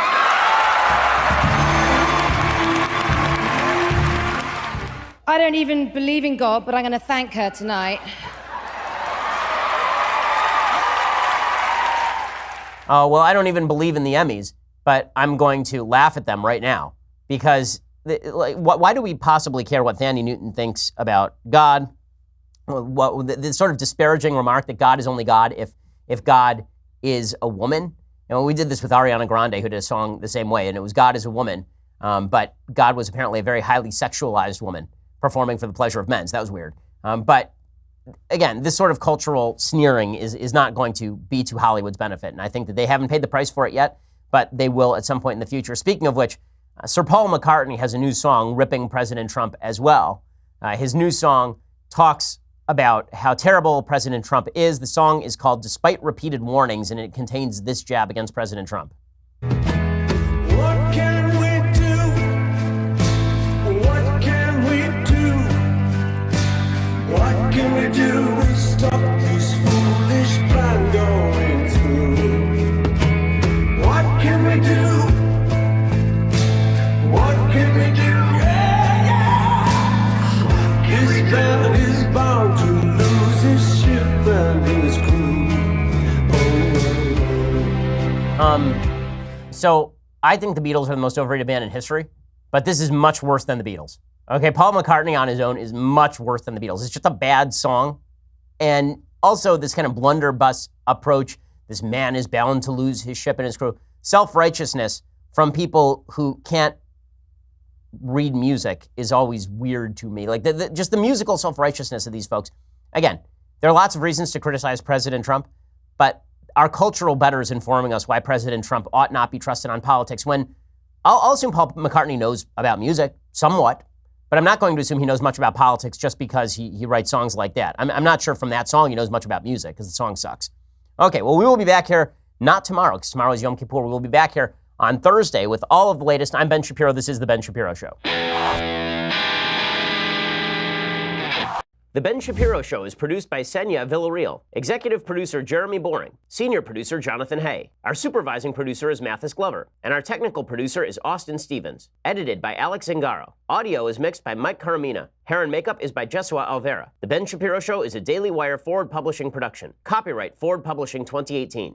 I don't even believe in God, but I'm going to thank her tonight. Oh, well, I don't even believe in the Emmys, but I'm going to laugh at them right now because why do we possibly care what Thandie Newton thinks about God? The sort of disparaging remark that God is only God if God is a woman. We did this with Ariana Grande, who did a song the same way, and it was God is a woman, but God was apparently a very highly sexualized woman performing for the pleasure of men. So that was weird. But again, this sort of cultural sneering is not going to be to Hollywood's benefit, and I think that they haven't paid the price for it yet, but they will at some point in the future. Speaking of which, Sir Paul McCartney has a new song ripping President Trump as well. His new song talks about how terrible President Trump is. The song is called Despite Repeated Warnings, and it contains this jab against President Trump. What can we do? What can we do? What can we do to stop this foolish plan going through? What can we do? What can we do? This man is bound to lose his ship and his crew. So I think the Beatles are the most overrated band in history, but this is much worse than the Beatles. Okay, Paul McCartney on his own is much worse than the Beatles. It's just a bad song. And also this kind of blunderbuss approach, this man is bound to lose his ship and his crew. Self-righteousness from people who can't read music is always weird to me. Like just the musical self-righteousness of these folks. Again, there are lots of reasons to criticize President Trump, but our cultural betters informing us why President Trump ought not be trusted on politics when I'll assume Paul McCartney knows about music somewhat, but I'm not going to assume he knows much about politics just because he writes songs like that. I'm not sure from that song he knows much about music because the song sucks. Okay, well, we will be back here, not tomorrow, because tomorrow is Yom Kippur. We will be back here on Thursday with all of the latest. I'm Ben Shapiro. This is The Ben Shapiro Show. The Ben Shapiro Show is produced by Senya Villarreal, executive producer Jeremy Boring, senior producer Jonathan Hay. Our supervising producer is Mathis Glover, and our technical producer is Austin Stevens. Edited by Alex Zingaro. Audio is mixed by Mike Caramina. Hair and makeup is by Jesua Alvera. The Ben Shapiro Show is a Daily Wire Forward Publishing production. Copyright Forward Publishing 2018.